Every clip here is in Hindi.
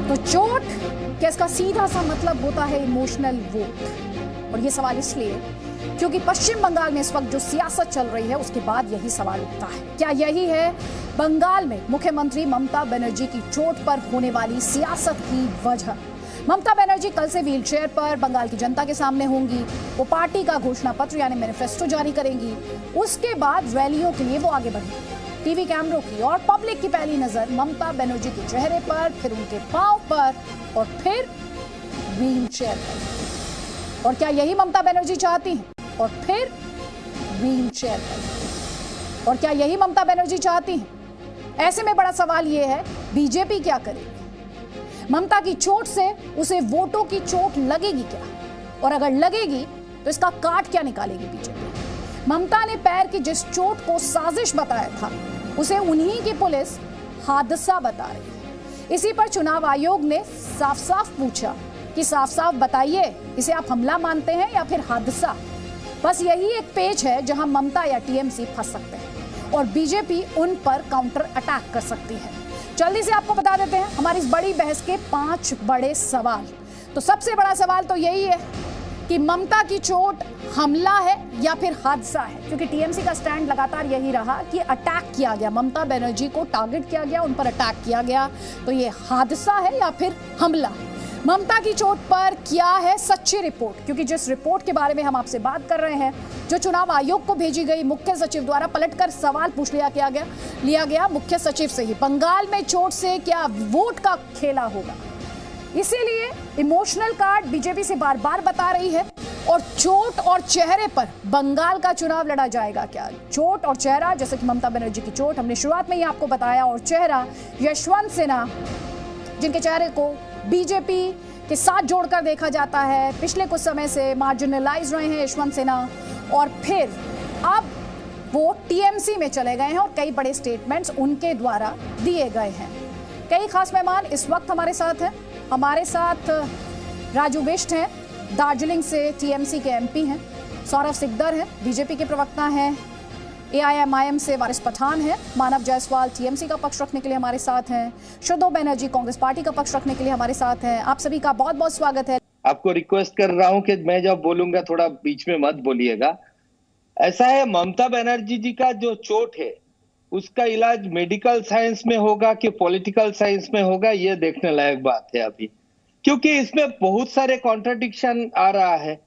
तो चोट क्या इसका सीधा सा मतलब होता है इमोशनल वोट? और ये सवाल इसलिए क्योंकि पश्चिम बंगाल में इस वक्त जो सियासत चल रही है उसके बाद यही सवाल उठता है, क्या यही है बंगाल में मुख्यमंत्री ममता बनर्जी की चोट पर होने वाली सियासत की वजह? ममता बनर्जी कल से व्हीलचेयर पर बंगाल की जनता के सामने होंगी। वो पार्टी का घोषणा पत्र यानी मैनिफेस्टो जारी करेंगी। उसके बाद रैलियों के लिए वो आगे बढ़ेंगी। टीवी कैमरों की और पब्लिक की पहली नजर ममता बनर्जी के चेहरे पर, फिर उनके पांव पर और फिर व्हीलचेयर पर। और क्या यही ममता बनर्जी चाहती हैं? और फिर व्हीलचेयर पर। और क्या यही ममता बनर्जी चाहती हैं? ऐसे में बड़ा सवाल यह है, बीजेपी क्या करेगी? ममता की चोट से उसे वोटों की चोट लगेगी क्या? और अगर लगेगी तो इसका काट क्या निकालेगी बीजेपी? ममता ने पैर की जिस चोट को साजिश बताया था उसे उन्हीं की पुलिस हादसा बता रही है। इसी पर चुनाव आयोग ने साफ साफ पूछा कि साफ साफ बताइए, इसे आप हमला मानते हैं या फिर हादसा? बस यही एक पेच है जहां ममता या टीएमसी फंस सकते हैं और बीजेपी उन पर काउंटर अटैक कर सकती है। जल्दी से आपको बता देते हैं हमारी इस बड़ी बहस के 5 बड़े सवाल। तो सबसे बड़ा सवाल तो यही है कि ममता की चोट हमला है या फिर हादसा है, क्योंकि टीएमसी का स्टैंड लगातार यही रहा कि अटैक किया गया, ममता बनर्जी को टारगेट किया गया, उन पर अटैक किया गया। तो ये हादसा है या फिर हमला? ममता की चोट पर क्या है सच्ची रिपोर्ट? क्योंकि जिस रिपोर्ट के बारे में हम आपसे बात कर रहे हैं, जो चुनाव आयोग को भेजी गई, मुख्य सचिव द्वारा पलटकर सवाल पूछ लिया गया मुख्य सचिव से ही, बंगाल में चोट से क्या वोट का खेला होगा? इसीलिए इमोशनल कार्ड बीजेपी से बार बार बता रही है। और चोट और चेहरे पर बंगाल का चुनाव लड़ा जाएगा क्या? चोट और चेहरा, जैसे कि ममता बनर्जी की चोट हमने शुरुआत में ही आपको बताया, और चेहरा यशवंत सिन्हा, जिनके चेहरे को बीजेपी के साथ जोड़कर देखा जाता है, पिछले कुछ समय से मार्जिनलाइज रहे हैं यशवंत सिन्हा, और फिर अब वो टीएमसी में चले गए हैं और कई बड़े स्टेटमेंट्स उनके द्वारा दिए गए हैं। कई खास मेहमान इस वक्त हमारे साथ हैं। हमारे साथ राजू बिष्ट हैं, दार्जिलिंग से टीएमसी के एमपी हैं। सौरभ सिकदर हैं, बीजेपी के प्रवक्ता हैं। एआईएमआईएम से वारिस पठान है। मानव जायसवाल टीएमसी का पक्ष रखने के लिए हमारे साथ हैं। शुद्धो बनर्जी कांग्रेस पार्टी का पक्ष रखने के लिए हमारे साथ हैं। आप सभी का बहुत बहुत स्वागत है। आपको रिक्वेस्ट कर रहा हूं कि मैं जब बोलूंगा थोड़ा बीच में मत बोलिएगा। ऐसा है, ममता बनर्जी जी का जो चोट है उसका इलाज मेडिकल साइंस में होगा कि पॉलिटिकल साइंस में होगा, ये देखने लायक बात है अभी, क्योंकि इसमें बहुत सारे कॉन्ट्रडिक्शन आ रहा है।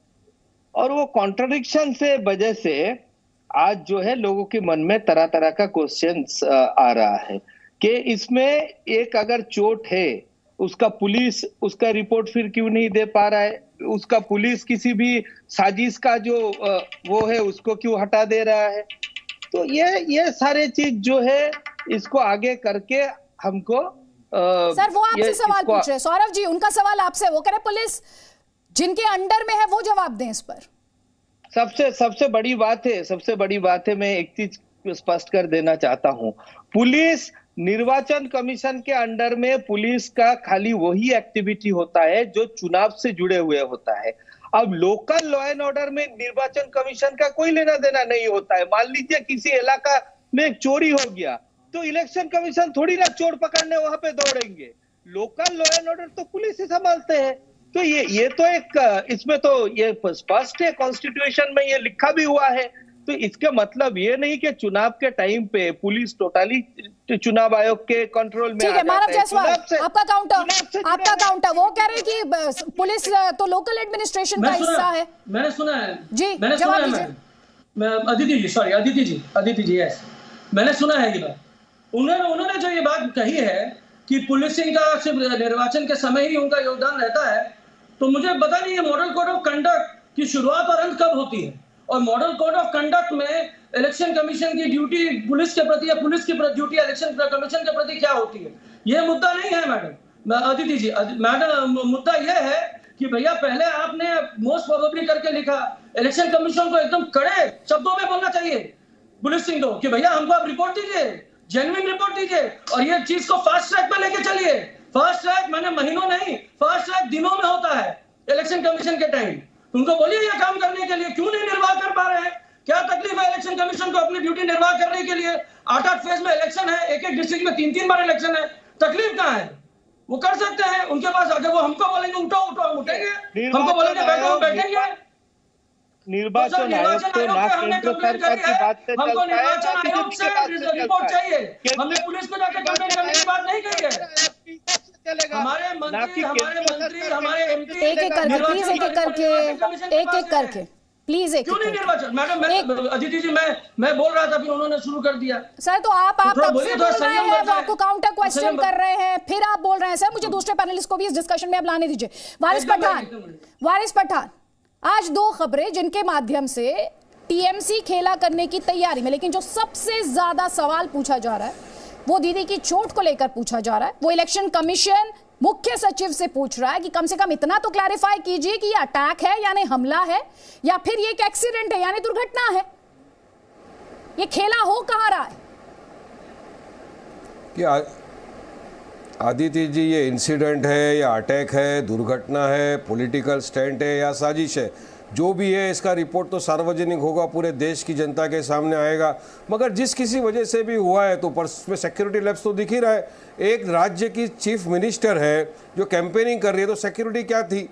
और वो कॉन्ट्रडिक्शन से वजह से आज जो है लोगों के मन में तरह तरह का क्वेश्चंस आ रहा है कि इसमें एक अगर चोट है, उसका पुलिस उसका रिपोर्ट फिर क्यों नहीं दे पा रहा है? उसका पुलिस किसी भी साजिश का जो वो है उसको क्यों हटा दे रहा है? तो ये सारे चीज जो है इसको आगे करके हमको सर वो आपसे सवाल पूछ रहे हैं। सौरभ जी, उनका सवाल आपसे, वो कह रहे पुलिस जिनके अंडर में है वो जवाब दें इस पर। सबसे बड़ी बात है, मैं एक चीज स्पष्ट कर देना चाहता हूं। पुलिस निर्वाचन कमीशन के अंडर में पुलिस का खाली वही एक्टिविटी होता है जो चुनाव से जुड़े हुए होता है। अब लोकल लॉ एंड ऑर्डर में निर्वाचन कमीशन का कोई लेना देना नहीं होता है। मान लीजिए किसी इलाका में चोरी हो गया तो इलेक्शन कमीशन थोड़ी ना चोर पकड़ने वहां पे दौड़ेंगे। लोकल लॉ एंड ऑर्डर तो पुलिस ही संभालते हैं। तो ये तो एक इसमें तो ये स्पष्ट है, कॉन्स्टिट्यूशन में ये लिखा भी हुआ है। तो इसका मतलब ये नहीं कि चुनाव के टाइम पे पुलिस टोटली चुनाव आयोग के कंट्रोल में आ जाता है। मानव जायसवाल, आपका काउंटर वो कह रहे हैं कि पुलिस तो लोकल एडमिनिस्ट्रेशन का हिस्सा है। मैंने सुना है जी, मैंने सुना है अदिति जी यस, मैंने सुना है ये बात। उन्होंने जो ये बात कही है कि पुलिसिंग का सिर्फ निर्वाचन के समय ही उनका योगदान रहता है, तो मुझे पता नहीं है मॉडल कोड ऑफ कंडक्ट की शुरुआत और अंत कब होती है, और मॉडल कोड ऑफ कंडक्ट में इलेक्शन कमीशन की ड्यूटी पुलिस के प्रति या पुलिस की ड्यूटी इलेक्शन कमीशन के प्रति क्या होती है, यह मुद्दा नहीं है मैडम अदिति जी। मैडम, मुद्दा यह है कि भैया पहले आपने मोस्ट प्रोबेबली करके लिखा, इलेक्शन कमीशन को एकदम कड़े शब्दों में बोलना चाहिए पुलिसिंग को कि भैया हमको आप रिपोर्ट दीजिए, जेन्युइन रिपोर्ट दीजिए, और ये चीज को फास्ट ट्रैक पे लेके चलिए। फास्ट ट्रैक मैंने महीनों नहीं, फास्ट ट्रैक दिनों में होता है इलेक्शन कमीशन के टाइम। उनको बोलिए ये काम करने के लिए क्यों नहीं निर्वाह कर पा रहे हैं? क्या तकलीफ है इलेक्शन कमीशन को अपनी ड्यूटी निर्वाह करने के लिए? 8 फेज में इलेक्शन है, एक डिस्ट्रिक्ट में 3 बार इलेक्शन है, तकलीफ कहाँ है? वो कर सकते हैं, उनके पास अगर वो हमको बोलेंगे उठो उठो हम उठेंगे, हमको बोलेंगे बैठो बैठेंगे। निर्वाचन आयोग तो ना केंद्र सरकार की बात से हमको चलता है, निर्वाचन आयोग से रिपोर्ट चाहिए, हमने पुलिस को जाकर कंप्लेंट करने की बात नहीं कही है। हमारे मंत्री हमारे एमपी एक एक करके प्लीज, एक एक करके प्लीज, एक क्यों नहीं निर्वाचन? मैडम अदिति जी मैं बोल रहा था, फिर उन्होंने शुरू कर दिया। सर तो आप तब से बोल रहे हैं, वो आपको काउंटर क्वेश्चन कर रहे हैं, फिर आप बोल रहे हैं। सर मुझे दूसरे पैनलिस्ट को भी इस डिस्कशन में आप लाने दीजिए। वारिस पठान, आज दो खबरें जिनके माध्यम से टीएमसी खेला करने की तैयारी में, लेकिन जो सबसे ज्यादा सवाल पूछा जा रहा है वो दीदी की चोट को लेकर पूछा जा रहा है। वो इलेक्शन कमीशन मुख्य सचिव से पूछ रहा है कि कम से कम इतना तो क्लैरिफाई कीजिए कि ये अटैक है यानी हमला है या फिर ये एक एक्सीडेंट है यानी दुर्घटना है। ये खेला हो कहां रहा है? क्या आदित्य जी, ये इंसिडेंट है या अटैक है, दुर्घटना है, पॉलिटिकल स्टंट है या साजिश है, जो भी है इसका रिपोर्ट तो सार्वजनिक होगा, पूरे देश की जनता के सामने आएगा। मगर जिस किसी वजह से भी हुआ है तो उसमें सिक्योरिटी लैप्स तो दिख ही रहा है। एक राज्य की चीफ मिनिस्टर है जो कैंपेनिंग कर रही है, तो सिक्योरिटी क्या थी?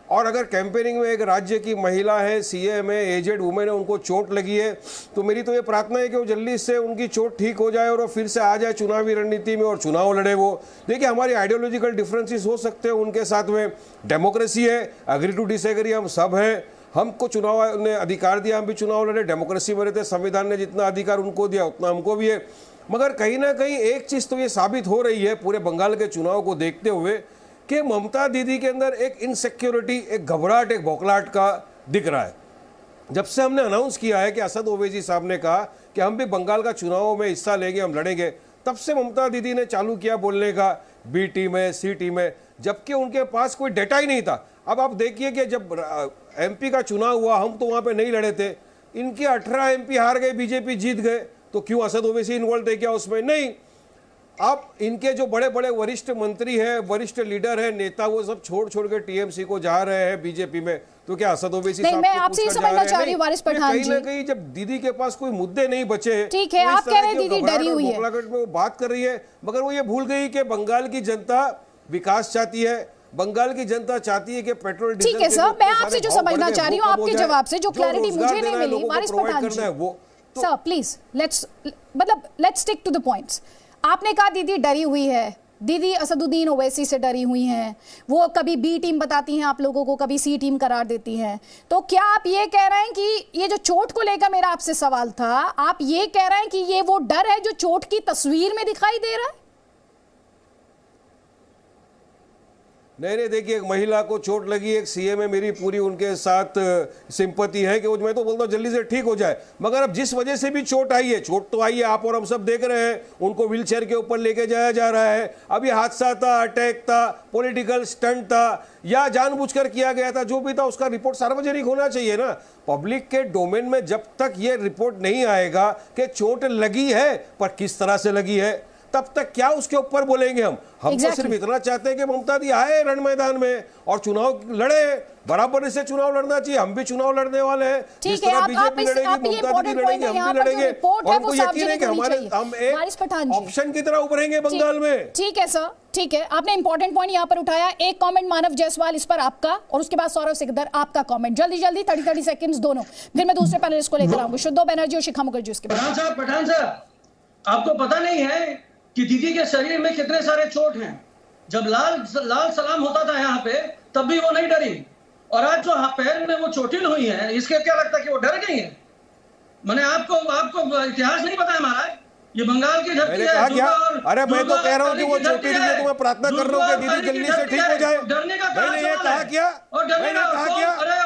और अगर कैंपेनिंग में एक राज्य की महिला है, सीएम है, एजेड वुमेन है, उनको चोट लगी है, तो मेरी तो ये प्रार्थना है कि वो जल्दी से उनकी चोट ठीक हो जाए और वो फिर से आ जाए चुनावी रणनीति में और चुनाव लड़े। वो देखिए, हमारी आइडियोलॉजिकल डिफरेंसेस हो सकते हैं उनके साथ में, डेमोक्रेसी है, एग्री टू डिसएग्री, हम सब हैं, हमको चुनाव ने अधिकार दिया, हम भी चुनाव लड़े, डेमोक्रेसी में रहते, संविधान ने जितना अधिकार उनको दिया उतना हमको भी है। मगर कहीं ना कहीं एक चीज़ तो ये साबित हो रही है पूरे बंगाल के चुनाव को देखते हुए कि ममता दीदी के अंदर एक इनसिक्योरिटी, एक घबराहट, एक बौखलाहट का दिख रहा है। जब से हमने अनाउंस किया है कि असद ओवैसी साहब ने कहा कि हम भी बंगाल का चुनावों में हिस्सा लेंगे, हम लड़ेंगे, तब से ममता दीदी ने चालू किया बोलने का बी टीम है, सी टीम है, जबकि उनके पास कोई डेटा ही नहीं था। अब आप देखिए कि जब एमपी का चुनाव हुआ, हम तो वहाँ पे नहीं लड़े थे, इनके 18 एमपी हार गए, बीजेपी जीत गए, तो क्यों असद ओवैसी इन्वॉल्व थे क्या उसमें? नहीं। अब इनके जो बड़े बड़े वरिष्ठ मंत्री हैं, वरिष्ठ लीडर हैं, नेता, वो सब छोड़ के टीएमसी को जा रहे हैं बीजेपी में, तो क्या असद ओवैसी साहब मैं आपसे ये समझना चाह रही हूं वारिस पठान जी, कहीं ना कहीं जब दीदी के पास कोई मुद्दे नहीं बचे, ठीक है, आप कह रहे हैं दीदी डरी हुई है, में वो बात कर रही है, मगर वो ये भूल गई कि बंगाल की जनता विकास चाहती है, बंगाल की जनता चाहती है कि पेट्रोल डीजल, ठीक है सर, मैं आपसे जो समझना चाह रही हूँ आपके जवाब से, जो क्लैरिटी मुझे नहीं मिली Waris Pathan ji, sir please let's stick to the points. आपने कहा दीदी डरी हुई है, दीदी असदुद्दीन ओवैसी से डरी हुई हैं, वो कभी बी टीम बताती हैं आप लोगों को, कभी सी टीम करार देती हैं, तो क्या आप ये कह रहे हैं कि ये जो चोट को लेकर मेरा आपसे सवाल था, आप ये कह रहे हैं कि ये वो डर है जो चोट की तस्वीर में दिखाई दे रहा है? नहीं, देखिए, एक महिला को चोट लगी, एक सीएम है, मेरी पूरी उनके साथ सिंपैथी है कि मैं तो बोलता हूँ जल्दी से ठीक हो जाए। मगर अब जिस वजह से भी चोट आई है, चोट तो आई है, आप और हम सब देख रहे हैं, उनको व्हीलचेयर के ऊपर लेके जाया जा रहा है। अब ये हादसा था, अटैक था, पॉलिटिकल स्टंट था या जानबूझकर किया गया था, जो भी था उसका रिपोर्ट सार्वजनिक होना चाहिए ना। पब्लिक के डोमेन में जब तक ये रिपोर्ट नहीं आएगा कि चोट लगी है पर किस तरह से लगी है, तब तक क्या उसके ऊपर बोलेंगे हम? तो सिर्फ इतना चाहते हैं कि ममता दी आए रण मैदान में और चुनाव लड़े, बराबर से चुनाव लड़ना चाहिए, हम भी चुनाव लड़ने वाले हैं, जिस तरह बीजेपी लड़ेगी, ममता दीदी लड़ेंगे, हम भी लड़ेंगे, और हमको यकीन है कि हम एक ऑप्शन की तरह उभरेंगे बंगाल में। ठीक है सर, ठीक है, आपने इंपॉर्टेंट पॉइंट यहाँ पर उठाया। एक कमेंट मानव जायसवाल इस पर आपका, और उसके बाद सौरभ सिकदर आपका कमेंट, जल्दी 30 सेकंड्स दोनों, फिर मैं दूसरे पैनलिस्ट को लेकर आऊंगी, शुद्धो बनर्जी और शिखा मुखर्जी। उसके बाद पठान साहब, आपको पता नहीं है कि दीदी के शरीर में कितने सारे चोट हैं? जब लाल सलाम होता था यहाँ पे, तब भी वो नहीं डरी, और आज जो पैर में वो चोटिल हुई है, इसके क्या लगता है कि वो डर गई है? मैंने आपको इतिहास नहीं पता है हमारा, ये बंगाल की धरती है। अरे मैं तो कह रहा हूँ कि वो चोटिल है, तो मैं प्रार्थना कर रहा हूँ कि दीदी जल्दी से ठीक हो जाए। डरने का मैंने ये कहा क्या? मैंने कहा क्या? अरे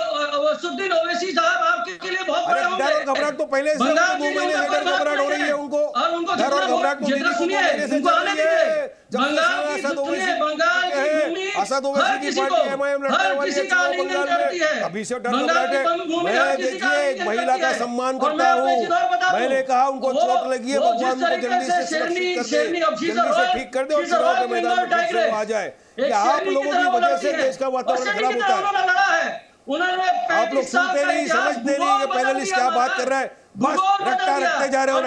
असदुद्दीन ओवैसी साहब आपके लिए बहुत बड़े होंगे। डर और घबराहट तो पहले से, 2 महीने से डर घबराहट हो रही है उनको, और उनको डर और घबराहट तो दीदी को 2 महीने से चल रही है। बंगाल की असद ओवैसी की पार्टी एमआईएम लड़ने वाली है बंगाल में, अभी से डर घबराहट है। मैं देखिए एक महिला का सम्मान करता हूँ, मैंने कहा उनको चोट लगी है, भगवान को जल्दी से सुरक्षित कर दे, जल्दी से ठीक कर दे और चुनाव के मैदान में फिर से आ जाए। कि आप लोगों की वजह से देश का वातावरण खराब होता है। आप लोग सुनते नहीं, समझते नहीं कि पैनलिस्ट क्या बात कर रहा है, बस रटते जा रहे हो।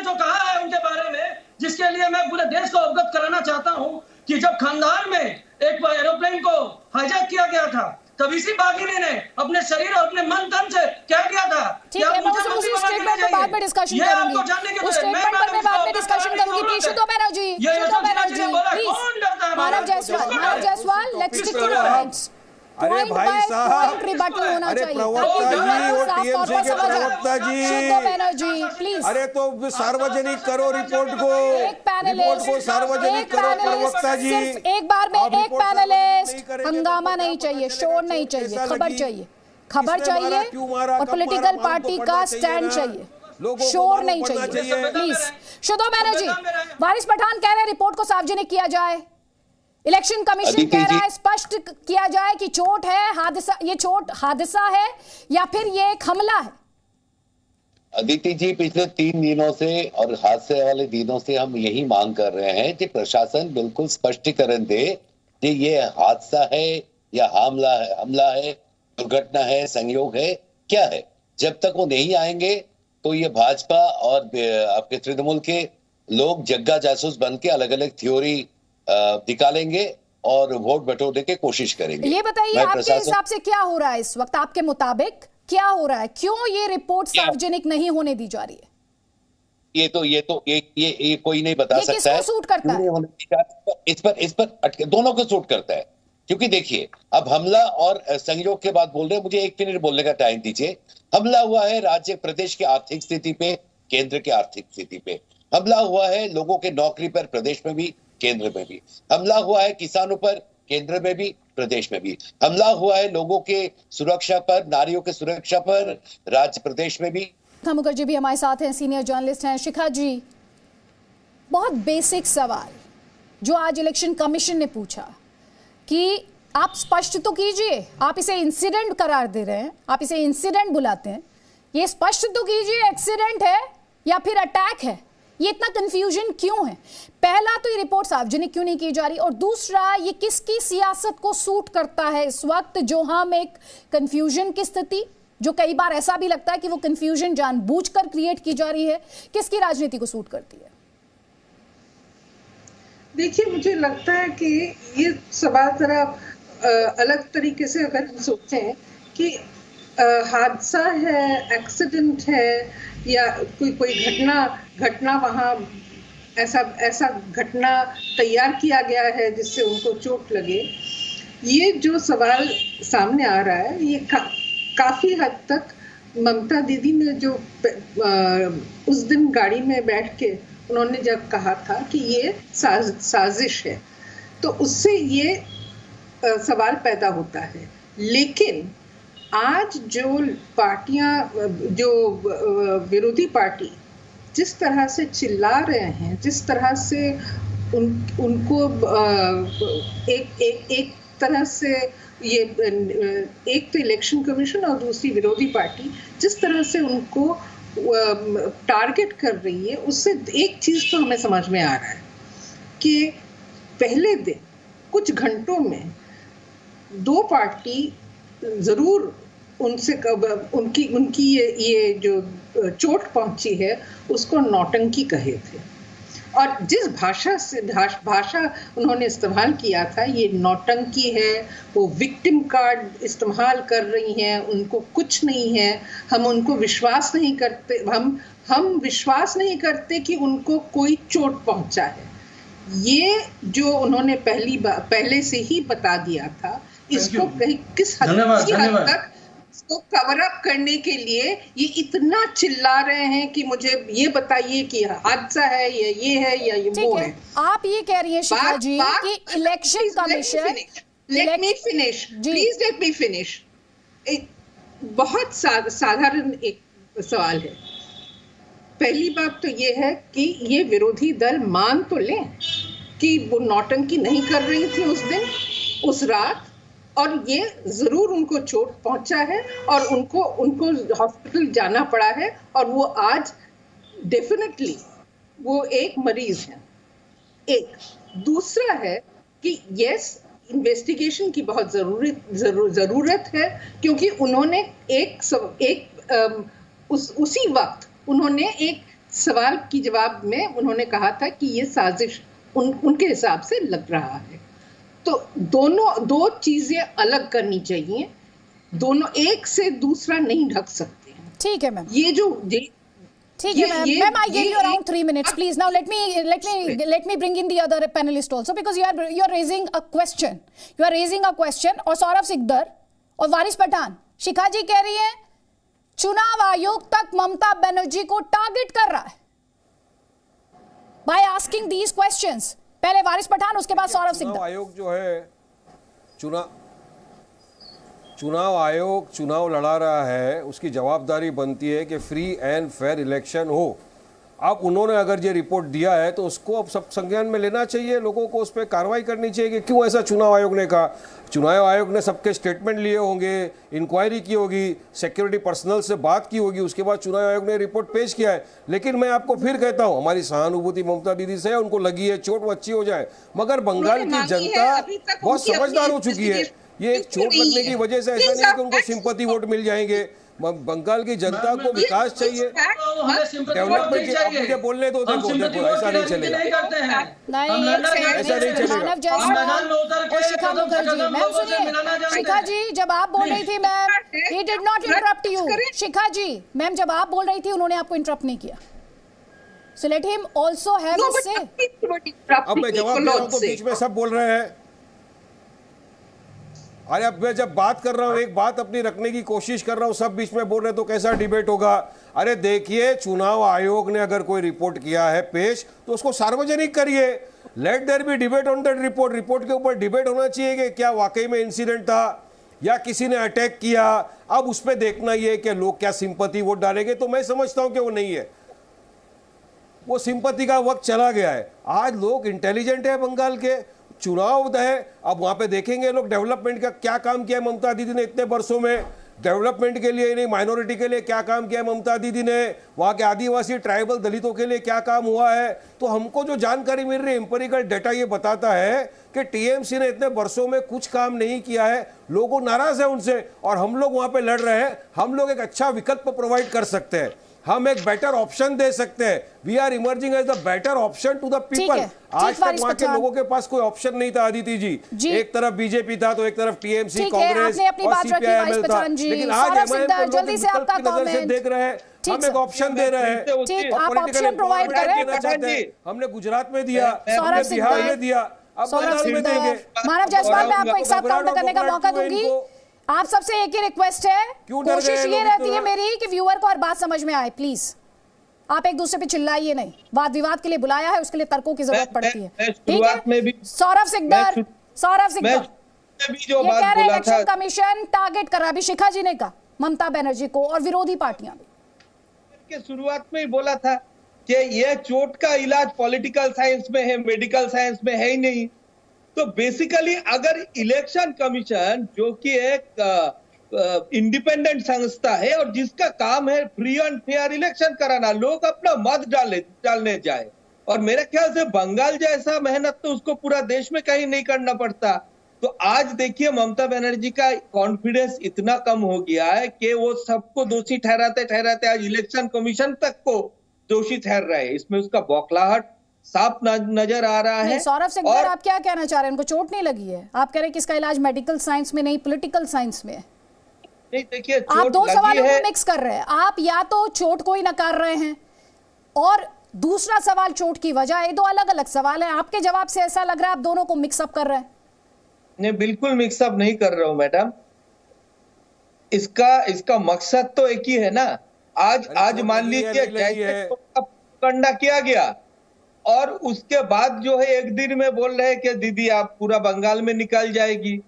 जो कहा है उनके बारे में, जिसके लिए मैं पूरे देश को अवगत कराना चाहता हूं कि जब खानदान में एक एरोप्लेन को हाईजैक किया गया था, तब इसी बागिनी ने अपने शरीर और अपने मन तन से क्या किया था? ठीक है, मैं उसी स्टेटमेंट पे बाद में डिस्कशन करूंगी। उस स्टेटमेंट पर मैं बाद में डिस्कशन करूंगी। Please Shuddho Banerjee, please. Manav Jaiswal, let's stick to the points. अरे भाई साहब, रिबटल होना अरे चाहिए प्रवक्ता जी और टीएमसी के प्रवक्ता जी, शुद्धो बनर्जी प्लीज। अरे तो सार्वजनिक करो रिपोर्ट को, रिपोर्ट को सार्वजनिक करो प्रवक्ता जी। एक बार में एक पैनलिस्ट, हंगामा नहीं चाहिए, शोर नहीं चाहिए, खबर चाहिए, खबर चाहिए और पॉलिटिकल पार्टी का स्टैंड चाहिए, शोर नहीं चाहिए प्लीज। शुद्धो बनर्जी, वारिस पठान कह रहे हैं रिपोर्ट को सार्वजनिक किया जाए, इलेक्शन कमीशन कह रहा है स्पष्ट किया जाए कि चोट है, हादसा, ये चोट हादसा है या फिर ये एक हमला है। अदिति जी, पिछले 3 दिनों से और हादसे वाले दिनों से हम यही मांग कर रहे हैं कि प्रशासन बिल्कुल स्पष्टीकरण दे कि ये हादसा है या हमला है, दुर्घटना है, संयोग है, क्या है। जब तक वो नहीं आएंगे तो ये भाजपा और आपके तृणमूल के लोग जग्गा जासूस बन के अलग अलग थ्योरी निकालेंगे और वोट बटोरने की कोशिश करेंगे। ये बताइए आपके हिसाब से क्या हो रहा है इस वक्त, आपके मुताबिक क्या हो रहा है? क्यों ये रिपोर्ट सार्वजनिक नहीं होने दी जा रही है? ये कोई नहीं बता सकता है। किसको सूट करता है? इस पर दोनों को सूट करता है, क्योंकि देखिए अब हमला और संयोग के बाद बोल रहे हैं, मुझे 1 मिनट बोलने का टाइम दीजिए। हमला हुआ है राज्य प्रदेश की आर्थिक स्थिति पे, केंद्र की आर्थिक स्थिति पे। हमला हुआ है लोगों के नौकरी पर, प्रदेश में भी केंद्र में भी। हमला हुआ है किसानों पर, केंद्र में भी प्रदेश में भी। हमला हुआ है लोगों के सुरक्षा पर, नारियों के सुरक्षा पर, राज्य प्रदेश में भी। शिखा मुखर्जी भी हमारे साथ हैं, सीनियर जर्नलिस्ट हैं। शिखा जी, बहुत बेसिक सवाल जो आज इलेक्शन कमीशन ने पूछा कि आप स्पष्ट तो कीजिए, आप इसे इंसिडेंट करार दे रहे हैं, आप इसे इंसिडेंट बुलाते हैं, ये स्पष्ट तो कीजिए एक्सीडेंट है या फिर अटैक है। ये इतना कंफ्यूजन क्यों है? पहला तो ये रिपोर्ट सार्वजनिक क्यों नहीं की जा रही, और दूसरा ये किसकी सियासत को सूट करता है इस वक्त जो हम एक कंफ्यूजन की स्थिति, जो कई बार ऐसा भी लगता है कि वो कंफ्यूजन जानबूझकर क्रिएट की जा रही है, किसकी राजनीति को सूट करती है? देखिए, मुझे लगता है कि ये सवाल जरा अलग तरीके से अगर सोचें कि हादसा है, एक्सीडेंट है या कोई घटना वहाँ ऐसा घटना तैयार किया गया है जिससे उनको चोट लगे, ये जो सवाल सामने आ रहा है ये काफी हद तक ममता दीदी ने जो उस दिन गाड़ी में बैठ के उन्होंने जब कहा था कि ये साजिश है, तो उससे ये सवाल पैदा होता है। लेकिन आज जो पार्टियां, जो विरोधी पार्टी जिस तरह से चिल्ला रहे हैं, जिस तरह से उनको एक तरह से ये एक तो इलेक्शन कमीशन और दूसरी विरोधी पार्टी जिस तरह से उनको टारगेट कर रही है, उससे एक चीज तो हमें समझ में आ रहा है कि पहले दिन कुछ घंटों में 2 पार्टी जरूर उनसे उनकी ये जो चोट पहुंची है उसको नौटंकी कहे थे, और जिस भाषा उन्होंने इस्तेमाल किया था ये नौटंकी है, वो विक्टिम कार्ड इस्तेमाल कर रही हैं, उनको कुछ नहीं है, हम उनको विश्वास नहीं करते, हम विश्वास नहीं करते कि उनको कोई चोट पहुंचा है। ये जो उन्होंने पहले से ही बता दिया था, इसको किस हद तक इसको कवर अप करने के लिए ये इतना चिल्ला रहे हैं कि मुझे ये बताइए कि हादसा है या ये है या ये वो है। आप ये कह रही हैं शिखा जी कि election commission, let me finish please, let me finish. बहुत साधारण एक सवाल है। पहली बात तो ये है कि ये विरोधी दल मान तो लें कि वो नौटंकी नहीं कर रही थी उस दिन, उस रात, और ये जरूर उनको चोट पहुंचा है और उनको हॉस्पिटल जाना पड़ा है, और वो आज डेफिनेटली वो एक मरीज है। एक दूसरा है कि यस, इन्वेस्टिगेशन की बहुत जरूरत है, क्योंकि उन्होंने उसी वक्त उन्होंने एक सवाल की जवाब में उन्होंने कहा था कि ये साजिश उनके हिसाब से लग रहा है। तो दो चीजें अलग करनी चाहिए, दोनों एक से दूसरा नहीं ढक सकते हैं। ठीक है मैम, ये जो ठीक है ma'am, I gave you around 3 minutes. Please now let me bring in the other panelist also, because you are raising a question. You are raising a question और सौरभ सिकदर और वारिस पठान, शिखा जी कह रही है चुनाव आयोग तक ममता बनर्जी को टारगेट कर रहा है by asking these questions. पहले वारिस पठान, उसके बाद सौरभ सिकदर। आयोग जो है चुनाव आयोग चुनाव लड़ा रहा है, उसकी जवाबदारी बनती है कि फ्री एंड फेयर इलेक्शन हो। अब उन्होंने अगर ये रिपोर्ट दिया है तो उसको अब सब संज्ञान में लेना चाहिए, लोगों को उस पर कार्रवाई करनी चाहिए कि क्यों ऐसा चुनाव आयोग ने कहा। चुनाव आयोग ने सबके स्टेटमेंट लिए होंगे, इंक्वायरी की होगी, सिक्योरिटी पर्सनल से बात की होगी, उसके बाद चुनाव आयोग ने रिपोर्ट पेश किया है। लेकिन मैं आपको फिर कहता हूं, हमारी सहानुभूति ममता दीदी से है, उनको लगी है चोट, वो अच्छी हो जाए, मगर बंगाल की जनता बहुत समझदार हो चुकी है। ये एक चोट लगने की वजह से ऐसा नहीं है कि उनको सिंपैथी वोट मिल जाएंगे। बंगाल की जनता को विकास चाहिए, डेवलपमेंट की। अब मुझे बोलने दो, देखो ऐसा नहीं चलेगा, ऐसा नहीं चलेगा। और शिखा मुखर्जी, मैम सुनिए, शिखा जी जब आप बोल रही थी ma'am, he did not interrupt you. Shikha ji, ma'am जब आप बोल रही थी उन्होंने आपको इंटरप्ट नहीं किया, so let him also have his say. अब मैं जवाब दे रहा हूं तो बीच में सब बोल रहे हैं। अरे अब मैं जब बात कर रहा हूँ, एक बात अपनी रखने की कोशिश कर रहा हूँ, सब बीच में बोल रहे हैं, तो कैसा डिबेट होगा। अरे देखिए, चुनाव आयोग ने अगर कोई रिपोर्ट किया है पेश, तो उसको सार्वजनिक करिए। Let there be debate on that report. Report के ऊपर डिबेट होना चाहिए कि क्या वाकई में इंसिडेंट था या किसी ने अटैक किया। अब उस पर देखना ये कि लोग क्या सिंपैथी वोट डालेंगे, तो मैं समझता हूं कि वो नहीं है, वो सिंपैथी का वक्त चला गया है। आज लोग इंटेलिजेंट है, बंगाल के चुनाव है, अब वहां पे देखेंगे लोग डेवलपमेंट का क्या काम किया ममता दीदी ने इतने वर्षों में। डेवलपमेंट के लिए नहीं, माइनॉरिटी के लिए क्या काम किया ममता दीदी ने, वहाँ के आदिवासी ट्राइबल दलितों के लिए क्या काम हुआ है। तो हमको जो जानकारी मिल रही है, एम्पिरिकल डेटा ये बताता है कि टीएमसी ने इतने वर्षों में कुछ काम नहीं किया है, लोगों नाराज है उनसे, और हम लोग वहाँ पे लड़ रहे हैं। हम लोग एक अच्छा विकल्प प्रोवाइड कर सकते हैं, हम एक बेटर ऑप्शन दे सकते हैं। We are emerging as the better option to the people. आज तक वहां के लोगों के पास कोई ऑप्शन नहीं था, अदिति जी। एक तरफ बीजेपी था तो एक तरफ टीएमसी, कांग्रेस और सीपीआईएम था। लेकिन आज जल्दी से आपका कमेंट देख रहे हैं, हम एक ऑप्शन दे रहे हैं, ऑप्शन प्रोवाइड करें। हमने गुजरात में दिया, हमने बिहार में दिया, अब बंगाल में देंगे। मानव जायसवाल, मैं आपको एक साथ काउंटर करने का मौका दूंगी। आप सबसे एक ही रिक्वेस्ट है, कोशिश ये रहती है मेरी कि व्यूअर को और बात समझ में आए। प्लीज आप एक दूसरे पे चिल्लाइए नहीं, वाद विवाद के लिए बुलाया है, उसके लिए तर्कों की जरूरत पड़ती है। ठीक है, सौरभ सिकदर ये कह रहे हैं इलेक्शन कमीशन टारगेट कर रहा है, अभी शिखा जी ने कहा ममता बनर्जी को और विरोधी पार्टियां भी। शुरुआत में ही बोला था कि यह चोट का इलाज पॉलिटिकल साइंस में है, मेडिकल साइंस में है ही नहीं। तो बेसिकली अगर इलेक्शन कमीशन, जो कि एक इंडिपेंडेंट संस्था है और जिसका काम है फ्री एंड फेयर इलेक्शन कराना, लोग अपना मत डालने जाए। और मेरे ख्याल से बंगाल जैसा मेहनत तो उसको पूरा देश में कहीं नहीं करना पड़ता। तो आज देखिए, ममता बनर्जी का कॉन्फिडेंस इतना कम हो गया है कि वो सबको दोषी ठहराते ठहराते आज इलेक्शन कमीशन तक को दोषी ठहर रहे हैं। इसमें उसका बौखलाहट साफ नजर आ रहा है। सौरभ सिकदर, आप क्या कहना चाह रहे हैं? उनको चोट नहीं लगी है, आप कह रहे हैं कि इसका इलाज मेडिकल साइंस में नहीं पॉलिटिकल साइंस में है। नहीं, देखिए, आप दो सवालों को मिक्स कर रहे हैं। आप या तो चोट को ही नकार रहे हैं और दूसरा सवाल चोट की वजह है। दो अलग अलग सवाल है। आपके जवाब से ऐसा लग रहा है आप दोनों को मिक्सअप कर रहे हैं। नहीं, बिल्कुल मिक्सअप नहीं कर रहा हूं मैडम। इसका मकसद तो एक ही है ना। आज मान लीजिए कंडा किया गया और उसके बाद जो है एक दिन में बोल रहे हैं कि दीदी आप पूरा बंगाल में निकल जाएगी।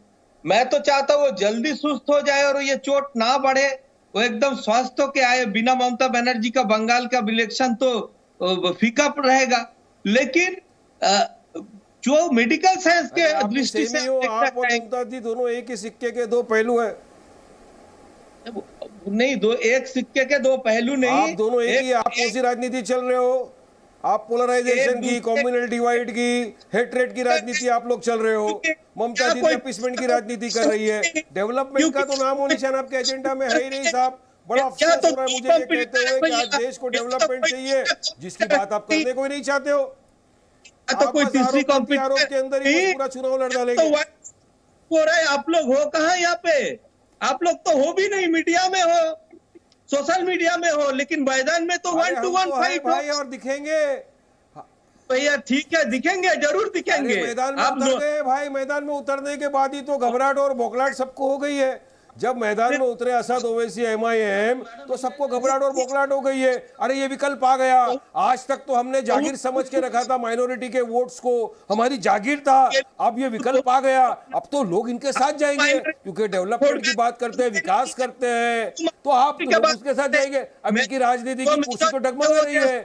मैं तो चाहता हूँ वो जल्दी सुस्त हो जाए और ये चोट ना बढ़े, वो एकदम स्वस्थ होके आए। बिना ममता बनर्जी का बंगाल का इलेक्शन तो फीका रहेगा। लेकिन जो मेडिकल साइंस के दृष्टि से आप और ममता दी दोनों एक ही सिक्के के दो पहलू है। नहीं, एक सिक्के के दो पहलू नहीं, आप दोनों एक ही, आप कौन सी राजनीति चल रहे हो? आप पोलराइजेशन की, कम्युनल डिवाइड की, हेट्रेड की राजनीति आप लोग चल रहे हो। ममता दीदी अपीसमेंट की राजनीति कर रही है। डेवलपमेंट का तो नाम और निशान आपके एजेंडा में है ही नहीं साहब। बड़ा अफसोस हो रहा है मुझे ये कहते हुए कि आज देश को डेवलपमेंट चाहिए, जिसकी बात आप करने को ही नहीं चाहते हो। तो कोई तीसरी आरोप के अंदर ही पूरा चुनाव लड़ डालेंगे। हो रहा है, आप लोग हो कहाँ यहाँ पे? आप लोग तो हो भी नहीं, मीडिया में हो, सोशल मीडिया में हो, लेकिन मैदान में तो 1-to-1 फाइट भाई और दिखेंगे भैया। ठीक है, दिखेंगे, जरूर दिखेंगे। मैदान में उतरते हैं भाई, मैदान में उतरने के बाद ही तो घबराहट और बौखलाहट सबको हो गई है। जब मैदान में उतरे असद ओवैसी MIM तो सबको घबराहट और बौखलाहट हो गई है। अरे ये विकल्प आ गया। आज तक तो हमने जागीर समझ के रखा था माइनॉरिटी के वोट्स को, हमारी जागीर था। अब ये विकल्प आ गया, अब तो लोग इनके साथ जाएंगे, क्योंकि डेवलपमेंट की बात करते हैं, विकास करते हैं, तो आप उसके साथ जाएंगे। अब इनकी राजनीति की कुर्सी तो डगमगा रही है,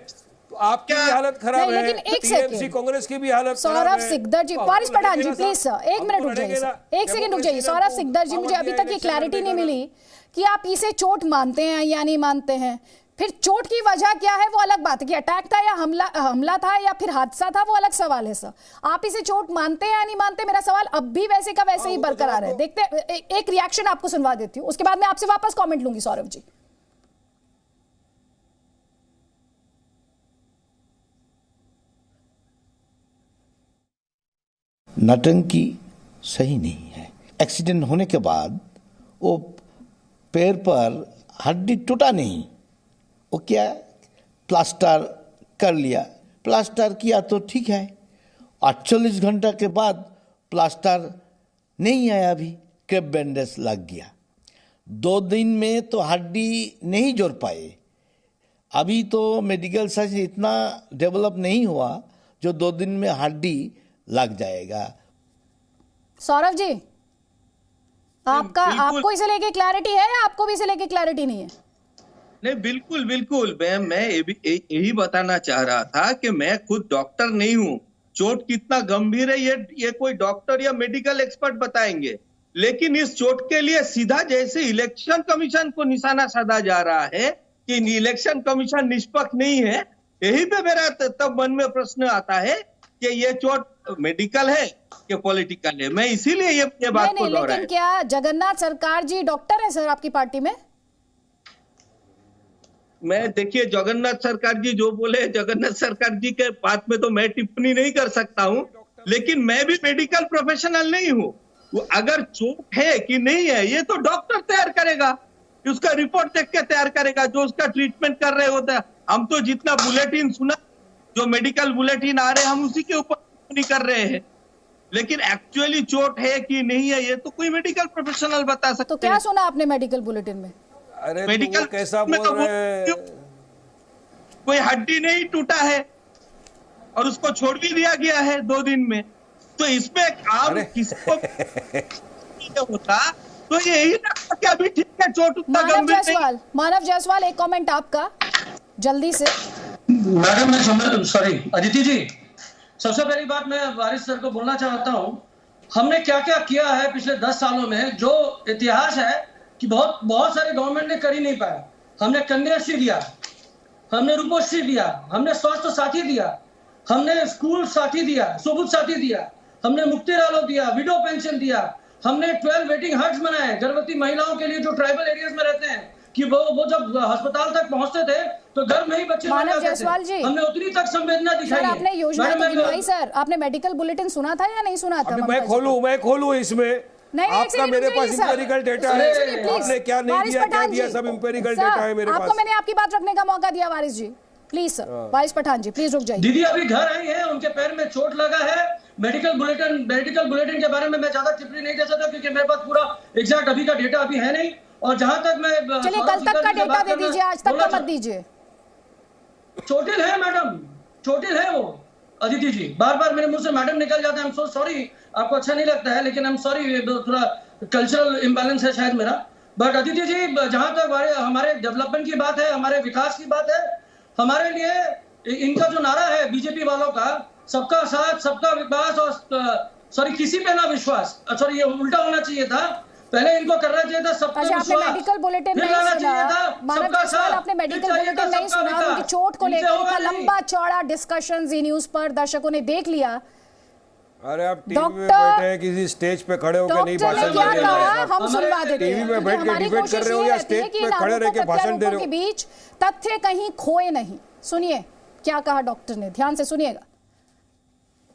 तो आपकी भी हालत खराब है, टीएमसी कांग्रेस की भी हालत खराब है। सौरभ सिकदर जी, वारिस पठान जी प्लीज सर, एक मिनट रुक जाइए, एक सेकंड रुक जाइए। सौरभ सिकदर जी, मुझे अभी तक ये क्लैरिटी नहीं मिली कि आप इसे चोट मानते हैं या नहीं मानते हैं। फिर चोट की वजह क्या है वो अलग बात है, कि अटैक था या हमला था या फिर हादसा था, वो अलग सवाल है सर। आप इसे चोट मानते हैं या नहीं मानते, मेरा सवाल अब भी वैसे का वैसे ही बरकरार है। देखते एक रिएक्शन आपको सुनवा देती हूँ, उसके बाद मैं आपसे वापस कॉमेंट लूंगी। सौरभ जी, नौटंकी सही नहीं है। एक्सीडेंट होने के बाद वो पैर पर हड्डी टूटा नहीं, वो क्या प्लास्टर कर लिया, प्लास्टर किया तो ठीक है, 48 घंटा के बाद प्लास्टर नहीं आया, अभी क्रेप बैंडेज लग गया। 2 दिन में तो हड्डी नहीं जोड़ पाए। अभी तो मेडिकल साइंस इतना डेवलप नहीं हुआ जो 2 दिन में हड्डी लग जाएगा। सौरभ जी, आपको इसे लेके क्लैरिटी है या आपको भी इसे लेके क्लैरिटी नहीं है? नहीं, बिल्कुल बिल्कुल, मैं यही बताना चाह रहा था कि मैं खुद डॉक्टर नहीं हूँ। चोट कितना गंभीर है ये कोई डॉक्टर या मेडिकल एक्सपर्ट बताएंगे, लेकिन इस चोट के लिए सीधा जैसे इलेक्शन कमीशन को निशाना साधा जा रहा है कि इलेक्शन कमीशन निष्पक्ष नहीं है, यही पे मेरा तब मन में प्रश्न आता है कि ये चोट मेडिकल है कि पॉलिटिकल है। मैं इसीलिए ये बात को दोहराया। लेकिन क्या जगन्नाथ सरकार जी डॉक्टर है सर आपकी पार्टी में? मैं देखिए, जगन्नाथ सरकार जी जो बोले, जगन्नाथ सरकार जी के बात में तो मैं टिप्पणी नहीं कर सकता हूं, लेकिन मैं भी मेडिकल प्रोफेशनल नहीं हूं। वो अगर चोट है कि नहीं है ये तो डॉक्टर तैयार करेगा, उसका रिपोर्ट देख के तैयार करेगा, जो उसका ट्रीटमेंट कर रहे होता है। हम तो जितना बुलेटिन सुना, जो मेडिकल बुलेटिन आ रहे हैं, हम उसी के ऊपर टिप्पणी कर रहे हैं, लेकिन एक्चुअली चोट है कि नहीं है ये तो कोई मेडिकल प्रोफेशनल बता सकते हैं। तो क्या सुना आपने मेडिकल बुलेटिन में? अरे मेडिकल कैसा बोल रहे हैं? कोई हड्डी नहीं टूटा है और उसको छोड़ भी दिया गया है 2 दिन में, तो इसमें आप किसको होता तो यही लगता कि अभी ठीक है, चोट उतना गंभीर नहीं। मानव जायसवाल, एक कमेंट आपका जल्दी से। मैडम मैं सॉरी अदिति जी, सबसे पहली बात मैं वारिस सर को बोलना चाहता हूं, हमने क्या क्या किया है पिछले 10 सालों में, जो इतिहास है कि बहुत सारे गवर्नमेंट ने कर ही नहीं पाया। हमने कन्याश्री दिया, हमने रूपोश्री दिया, हमने स्वास्थ्य साथी दिया, हमने स्कूल साथी दिया, सुबुध साथी दिया, हमने मुक्ति लालो दिया, विडो पेंशन दिया, हमने 12 वेटिंग हट्स बनाए गर्भवती महिलाओं के लिए जो ट्राइबल एरियाज में रहते हैं, कि वो जब अस्पताल तक पहुंचते थे तो घर में ही बच्चे मानव जायसवाल जी, हमने उतनी तक संवेदना दिखाई है। आपने योजना तो गिनवाई सर, आपने मेडिकल बुलेटिन सुना था या नहीं सुना था? मैं खोलूं इसमें नहीं, आपका मेरे पास इंपेरिकल डेटा है, आपने क्या नहीं दिया क्या दिया, सब इंपेरिकल डेटा है मेरे पास। आपको मैंने आपकी बात रखने का मौका दिया Waris ji, please sir. Waris Pathan ji please रुक जाइए। दीदी अभी घर आई है, उनके पैर में चोट लगा है। मेडिकल बुलेटिन के बारे में मैं ज्यादा टिप्पणी नहीं दे सकता क्योंकि मेरे पास पूरा एग्जैक्ट अभी का डेटा अभी है नहीं, और जहां तक मैं चलिए कल तक का डेटा दे दीजिए, आज तक का मत दीजिए। चोटिल है मैडम, चोटिल है वो। अदिति जी बार बार मेरे मुंह से मैडम निकल जाता है, आई एम सो सॉरी, आपको अच्छा नहीं लगता है लेकिन आई एम सॉरी, थोड़ा कल्चरल इम्बैलेंस है शायद मेरा। बट अदिति जी, जहां तक हमारे डेवलपमेंट की बात है, हमारे विकास की बात है, हमारे लिए इनका जो नारा है बीजेपी वालों का, सबका साथ सबका विकास और सॉरी किसी पे ना विश्वास, सॉरी ये उल्टा होना चाहिए था, पहले इनको करना चाहिए था सबका विश्वास। आपने मेडिकल बुलेटिन नहीं सुना, मानव जायसवाल आपने मेडिकल बुलेटिन नहीं सुना, उनकी चोट को लेकर का लंबा चौड़ा डिस्कशन जी न्यूज पर दर्शकों ने देख लिया। अरे आप टीवी में बैठे हैं, किसी स्टेज पे खड़े होकर नहीं भाषण दे रहे हैं, हम सुनवा देते हैं। टीवी में बैठ के डिबेट कर रहे हो या स्टेज पे खड़े रह के भाषण दे रहे हो, के बीच तथ्य कहीं खोए नहीं। सुनिए क्या कहा डॉक्टर ने, ध्यान से सुनिएगा।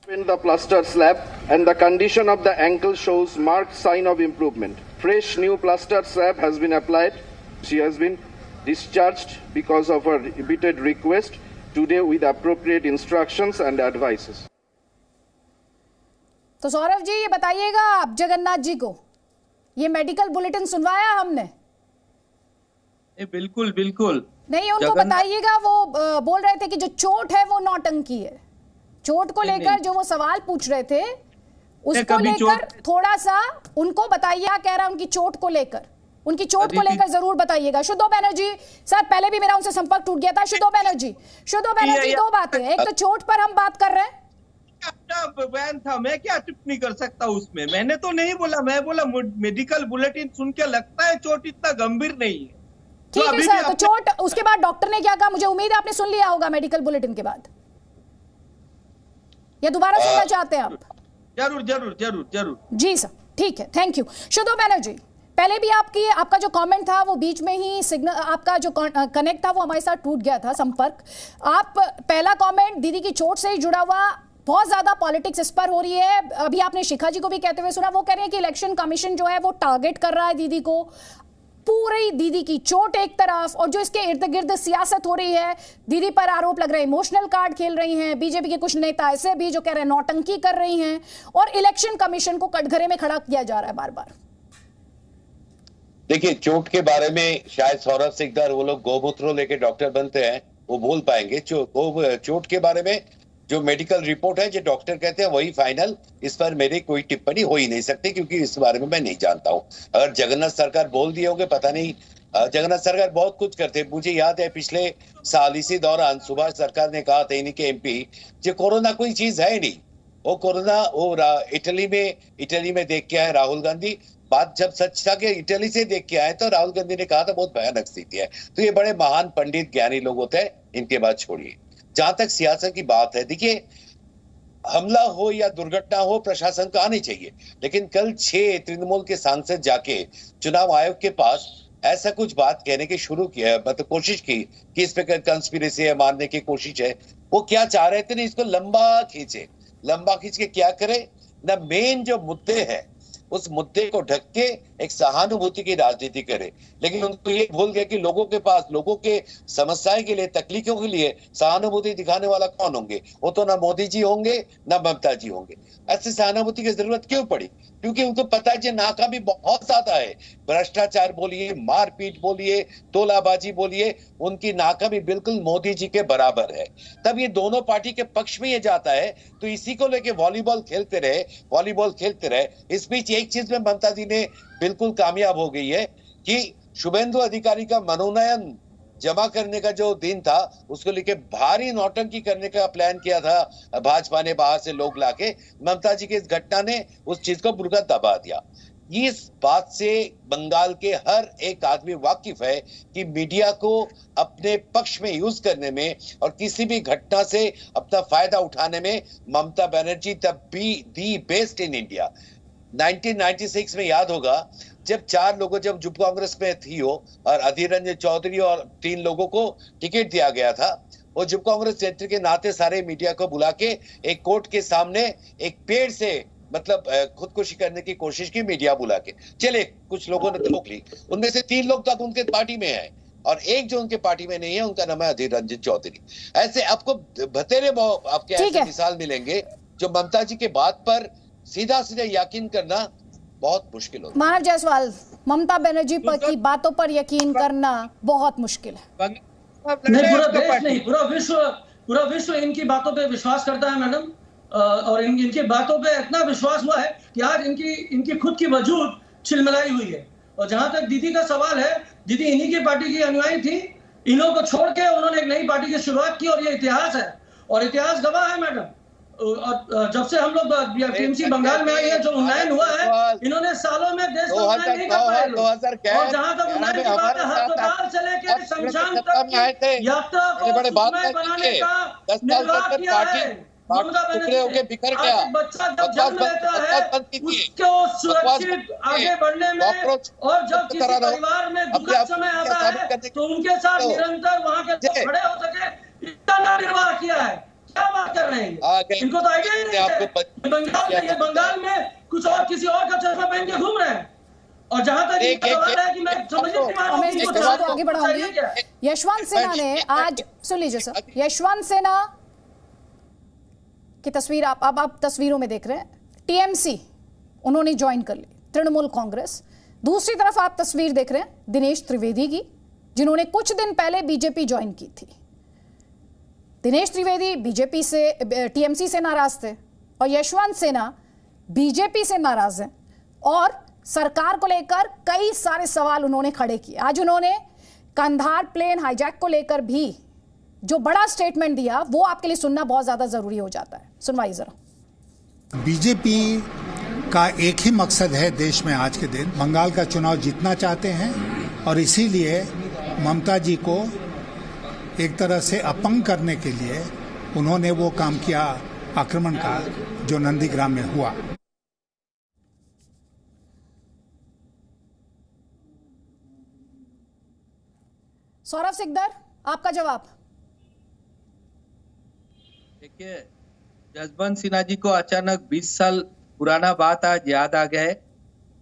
In the plaster slab and the condition of the ankle shows marked sign of improvement. Fresh new plaster slab has been applied. She has been discharged because of her repeated request today with appropriate instructions and advices. तो सौरभ जी ये बताइएगा आप जगन्नाथ जी को, ये मेडिकल बुलेटिन सुनवाया हमने? बिल्कुल बिल्कुल नहीं, उनको बताइएगा, वो बोल रहे थे कि जो चोट है वो नौटंकी है। चोट को लेकर जो वो सवाल पूछ रहे थे उसको लेकर थोड़ा सा उनको बताइए, कह रहा है उनकी चोट को लेकर, उनकी चोट को लेकर जरूर बताइएगा। शुद्धो बैनर्जी सर, पहले भी मेरा उनसे संपर्क टूट गया था। शुद्धो बैनर्जी दो बातें, एक तो चोट पर हम बात कर रहे हैं, अपना बयान था, मैं क्या टिप्पणी कर सकता हूँ उसमें? मैंने तो नहीं बोला, मैं बोला मेडिकल बुलेटिन सुन के लगता है चोट इतना गंभीर नहीं है। ठीक है सर, तो चोट, उसके बाद डॉक्टर ने क्या कहा? मुझे उम्मीद है आपने सुन लिया होगा मेडिकल बुलेटिन के बाद, या दोबारा सुनना चाहते हैं आप? जरूर जरूर जरूर जरूर जी सर, ठीक है, थैंक यू। शुद्धो बैनर्जी, पहले भी आपका जो कमेंट था वो बीच में ही सिग्नल, आपका जो कनेक्ट था वो हमारे साथ टूट गया था, संपर्क। आप पहला कमेंट दीदी की चोट से ही जुड़ा हुआ, बहुत ज्यादा पॉलिटिक्स इस पर हो रही है। अभी आपने शिखा जी को भी कहते हुए सुना, वो कह रहे हैं कि इलेक्शन कमीशन जो है वो टारगेट कर रहा है दीदी को, पूरी दीदी की चोट एक तरफ, और जो इसके इर्द गिर्द सियासत हो रही है, दीदी पर आरोप लग रहे हैं इमोशनल कार्ड खेल रही हैं, बीजेपी के कुछ नेता ऐसे भी जो कह रहे हैं नौटंकी कर रही हैं, और इलेक्शन कमीशन को कटघरे में खड़ा किया जा रहा है बार बार। देखिए, चोट के बारे में शायद सौरभ सिकदार वो लोग गोमूत्र लेके डॉक्टर बनते हैं, वो बोल पाएंगे। चोट के बारे में जो मेडिकल रिपोर्ट है, जो डॉक्टर कहते हैं वही फाइनल, इस पर मेरी कोई टिप्पणी हो ही नहीं सकती, क्योंकि इस बारे में मैं नहीं जानता हूं। अगर जगन्नाथ सरकार बोल दिए होंगे, पता नहीं। जगन्नाथ सरकार बहुत कुछ करते, मुझे याद है पिछले साल इसी दौरान सुभाष सरकार ने कहा था, इन्हीं के एमपी, जो कोरोना कोई चीज है नहीं, वो कोरोना वो इटली में देख के आए राहुल गांधी। बात जब सच था कि इटली से देख के आए, तो राहुल गांधी ने कहा था बहुत भयानक स्थिति है। तो ये बड़े महान पंडित ज्ञानी लोग होते हैं, इनके बात छोड़िए। जहां तक सियासत की बात है, देखिए, हमला हो या दुर्घटना हो, प्रशासन को आनी चाहिए, लेकिन कल 6 तृणमूल के सांसद जाके चुनाव आयोग के पास ऐसा कुछ बात कहने की शुरू किया, मतलब कोशिश की कि इस पे कंस्पिरेसी है, मारने की कोशिश है। वो क्या चाह रहे थे ना, इसको लंबा खींच के क्या करे ना, मेन जो मुद्दे है उस मुद्दे को ढक के एक सहानुभूति की राजनीति करे। लेकिन उनको ये भूल गए कि लोगों के पास, लोगों के समस्याएं के लिए, तकलीफों के लिए सहानुभूति दिखाने वाला कौन होंगे? वो तो ना मोदी जी होंगे ना ममता जी होंगे। ऐसे सहानुभूति की जरूरत क्यों पड़ी? क्योंकि उनको पता है कि नाकामी बहुत ज्यादा है। भ्रष्टाचार बोलिए, मारपीट बोलिए, तोलाबाजी बोलिए, उनकी नाकामी बिल्कुल मोदी जी के बराबर है। तब ये दोनों पार्टी के पक्ष में ये जाता है, तो इसी को लेके वॉलीबॉल खेलते रहे। इस बीच एक चीज में ममता जी ने बिल्कुल कामयाब हो गई है कि शुभेंदु अधिकारी का मनोनयन जमा करने का जो दिन था, उसको लेके भारी नौटंकी करने का प्लान किया था भाजपा ने, बाहर से लोग लाके। ममता जी की इस घटना ने उस चीज को बुरा दबा दिया। इस बात से बंगाल के हर एक आदमी वाकिफ है कि मीडिया को अपने पक्ष में यूज करने में और किसी भी घटना से अपना फायदा उठाने में Mamata Banerjee the best in India. 1996 में याद होगा, जब 4 लोगों, जब जुब कांग्रेस में थी हो, और अधीर रंजन चौधरी और 3 लोगों को टिकट दिया गया था, वो जुब कांग्रेस नेत्री के नाते सारे मीडिया को बुला के एक कोर्ट के सामने एक पेड़ से मतलब खुदकुशी करने की कोशिश की, मीडिया बुला के। चले, कुछ लोगों ने रोक ली, उनमें से 3 लोग तक उनके पार्टी में है, और एक जो उनके पार्टी में नहीं है, उनका नाम है अधीर रंजन चौधरी। ऐसे आपको बतेरे आपके ऐसे मिसाल मिलेंगे, जो ममता जी के बात पर सीधा यकीन करना बहुत मुश्किल होता है। मानव जायसवाल, ममता बनर्जी पर की बातों पर यकीन करना बहुत मुश्किल है। नहीं, पूरा देश नहीं, पूरा विश्व इनकी बातों पे विश्वास करता है मैडम, और इनकी बातों पे इतना विश्वास हुआ है कि आज इनकी खुद की वजूद छिलमिलाई हुई है। और जहां तक दीदी का सवाल है, दीदी इन्हीं की पार्टी की अनुयायी थी, इन्हों को छोड़ के उन्होंने एक नई पार्टी की शुरुआत की, और ये इतिहास है, और इतिहास गवाह है मैडम। और जब से हम लोग टीएमसी बंगाल में आई है, जो उन्नयन हुआ है, इन्होंने सालों में देश को उन्नयन नहीं कर पाए लोग। और जहां तक उन्नयन की बात है, अस्पताल से लेकर शमशान तक यात्रा को सुखमय बनाने का निर्वाह किया है ममता बनर्जी। बच्चा जब जन्म लेता है, उसको सुरक्षित आगे बढ़ने में, और जब किसी परिवार में दुखद समय आता है, तो उनके साथ निरंतर वहां के खड़े हो सके, इतना निर्वाह किया है। क्या बात कर रहे हैं? इनको तो आइडिया ही नहीं है। बंगाल में कुछ और किसी और का चश्मा पहन के घूम रहे हैं। और जहां तक ये सवाल है कि मैं समझ नहीं पा रहा हूं इस बात को आगे बढ़ाऊंगी। यशवंत सिन्हा ने आज, सुन लीजिए सर, यशवंत सिन्हा की तस्वीर आप तस्वीरों में देख रहे हैं। टीएमसी उन्होंने ज्वाइन कर ली, तृणमूल कांग्रेस। दूसरी तरफ आप तस्वीर देख रहे हैं दिनेश त्रिवेदी की, जिन्होंने कुछ दिन पहले बीजेपी ज्वाइन की थी। दिनेश त्रिवेदी बीजेपी से, टीएमसी से नाराज थे और यशवंत सिन्हा बीजेपी से नाराज हैं और सरकार को लेकर कई सारे सवाल उन्होंने खड़े किए। आज उन्होंने कंधार प्लेन हाईजैक को लेकर भी जो बड़ा स्टेटमेंट दिया, वो आपके लिए सुनना बहुत ज्यादा जरूरी हो जाता है। सुनवाइए जरा। बीजेपी का एक ही मकसद है देश में आज के दिन, बंगाल का चुनाव जीतना चाहते हैं और इसीलिए ममता जी को एक तरह से अपंग करने के लिए उन्होंने वो काम किया, आक्रमण का, जो नंदीग्राम में हुआ। सौरभ सिकदर, आपका जवाब। देखिए, जसवंत सिन्हा जी को अचानक 20 साल पुराना बात आज याद आ गया है।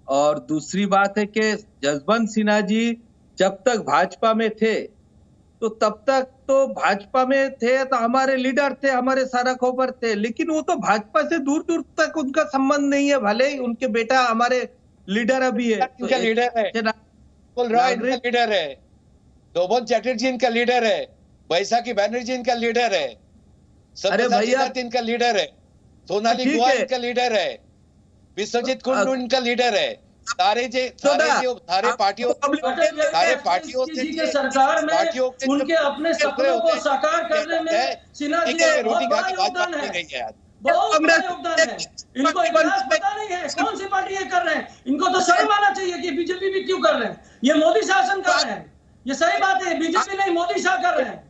और दूसरी बात है कि जसवंत सिन्हा जी जब तक भाजपा में थे तो तब तक तो भाजपा में थे, तो हमारे लीडर थे, हमारे सारा खबर थे, लेकिन वो तो भाजपा से दूर दूर तक उनका संबंध नहीं है। भले ही उनके बेटा हमारे लीडर अभी है, इनका लीडर है, बोल रहा है, इनका लीडर है। शोभन चैटर्जी इनका लीडर है, बैसाखी बैनर्जी इनका लीडर है, अरे भैया इनका लीडर है, सोनाली गुहा इनका लीडर है, विश्वजीत कुंडू इनका लीडर है। सारे पार्टियों से सरकार में उनके अपने सपनों को साकार करने में सिन्हा जी का बहुत बड़ा योगदान है, बहुत बड़ा योगदान है। इनको इतिहास पता नहीं है, कौन सी पार्टी ये कर रहे हैं। इनको तो शर्म आना चाहिए कि बीजेपी भी क्यों कर रहे हैं। ये मोदी शासन कर रहे हैं, ये सही बात है। बीजेपी नहीं, मोदी शाह कर रहे हैं।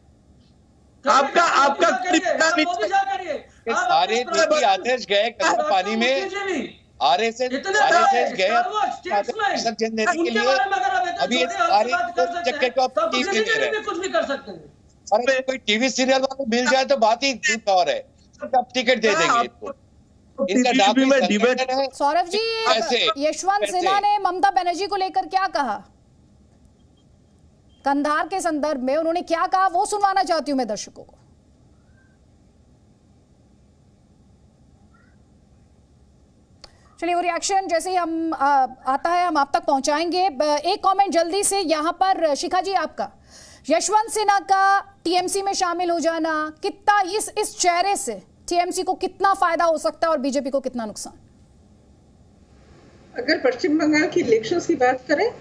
आपका मोदी शाह करिए। सारे आदेश गए पानी में, आरएसएस गए विसर्जन देने के लिए। अभी सारे चक्कर को आप टीवी दे रहे हैं, कुछ भी कर सकते हैं। अरे कोई टीवी सीरियल वाला मिल जाए तो बात ही कुछ और है, आप टिकट दे देंगे इसको। इनका डिबेट है। सौरभ जी, यशवंत सिन्हा ने ममता बनर्जी को लेकर क्या कहा, कंधार के संदर्भ में उन्होंने क्या कहा, वो सुनवाना चाहती हूं मैं दर्शकों को। चलिए, वो रिएक्शन जैसे ही हम आता है हम आप तक पहुंचाएंगे। एक कमेंट जल्दी से यहां पर, शिखा जी आपका, यशवंत सिन्हा का टीएमसी में शामिल हो जाना कितना, इस चेहरे से टीएमसी को कितना फायदा हो सकता है और बीजेपी को कितना नुकसान? अगर पश्चिम बंगाल की इलेक्शंस की बात करें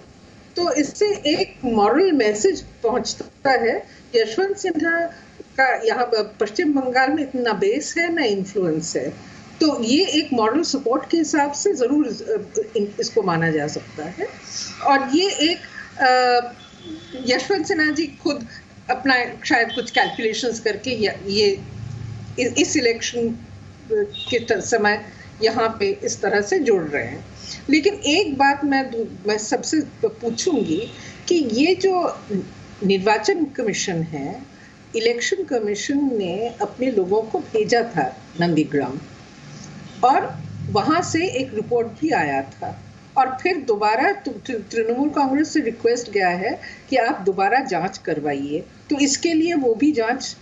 तो इससे एक मॉरल मैसेज पहुंचता है। यशवंत सिन्हा का यहाँ पश्चिम बंगाल में इतना बेस है, ना इन्फ्लुएंस है, तो ये एक मॉरल सपोर्ट के हिसाब से जरूर इसको माना जा सकता है। और ये एक यशवंत सिन्हा जी खुद अपना शायद कुछ कैलकुलेशंस करके ये इस इलेक्शन के समय यहाँ पे इस तरह से जोड़ रहे हैं। लेकिन एक बात मैं सबसे पूछूंगी कि ये जो निर्वाचन कमीशन है, इलेक्शन कमीशन ने अपने लोगों को भेजा था नंदीग्राम और वहां से एक रिपोर्ट भी आया था और फिर दोबारा तृणमूल कांग्रेस से रिक्वेस्ट गया है कि आप दोबारा जांच करवाइए। तो इसके लिए वो भी जांच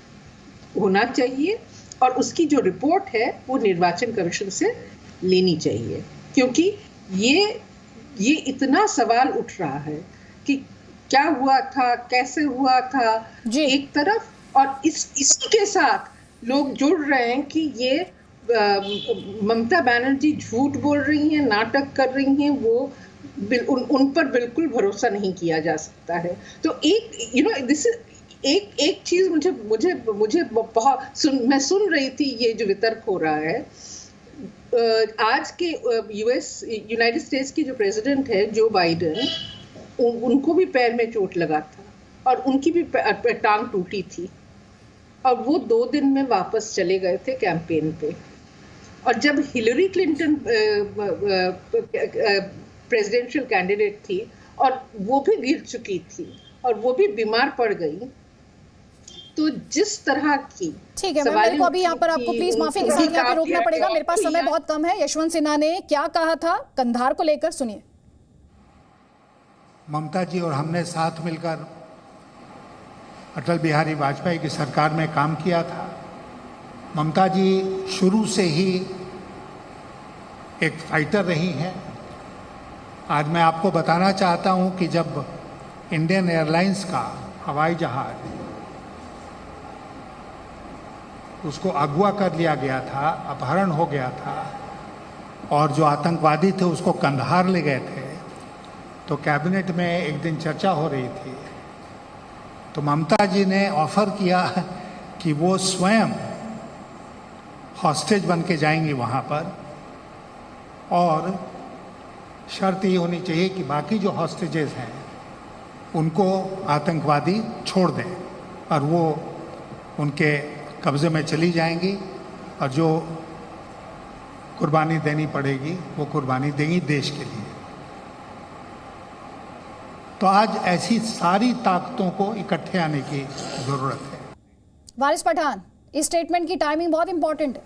होना चाहिए और उसकी जो रिपोर्ट है वो निर्वाचन कमीशन से लेनी चाहिए, क्योंकि ये इतना सवाल उठ रहा है कि क्या हुआ था, कैसे हुआ था एक तरफ, और इसी के साथ लोग जुड़ रहे हैं कि ये ममता बनर्जी झूठ बोल रही हैं, नाटक कर रही हैं, वो उन पर बिल्कुल भरोसा नहीं किया जा सकता है। तो एक चीज मुझे बहुत मैं सुन रही थी, ये जो वितर्क हो रहा है आज के यूनाइटेड स्टेट्स के जो प्रेसिडेंट है जो बाइडेन, उनको भी पैर में चोट लगा था और उनकी भी टांग टूटी थी और वो 2 दिन में वापस चले गए थे कैंपेन पे। और जब हिलरी क्लिंटन प्रेसिडेंशियल कैंडिडेट थी और वो भी गिर चुकी थी और वो भी बीमार पड़ गई, तो जिस तरह की ठीक है, मेरे को अभी यहाँ पर आपको प्लीज माफी के साथ यहाँ पे रोकना पड़ेगा, मेरे पास समय बहुत कम है। यशवंत सिन्हा ने क्या कहा था कंधार को लेकर, सुनिए। ममता जी और हमने साथ मिलकर अटल बिहारी वाजपेयी की सरकार में काम किया था। ममता जी शुरू से ही एक फाइटर रही हैं। आज मैं आपको बताना चाहता हूं कि जब इंडियन एयरलाइंस का हवाई जहाज उसको अगवा कर लिया गया था, अपहरण हो गया था, और जो आतंकवादी थे उसको कंधार ले गए थे, तो कैबिनेट में एक दिन चर्चा हो रही थी, तो ममता जी ने ऑफर किया कि वो स्वयं हॉस्टेज बन के जाएंगी वहाँ पर, और शर्त ये होनी चाहिए कि बाकी जो हॉस्टेजेस हैं उनको आतंकवादी छोड़ दें और वो उनके कब्जे में चली जाएंगी, और जो कुर्बानी देनी पड़ेगी वो कुर्बानी देंगी देश के लिए। तो आज ऐसी सारी ताकतों को इकट्ठे आने की जरूरत है। वारिस पठान, इस स्टेटमेंट की टाइमिंग बहुत इंपॉर्टेंट है।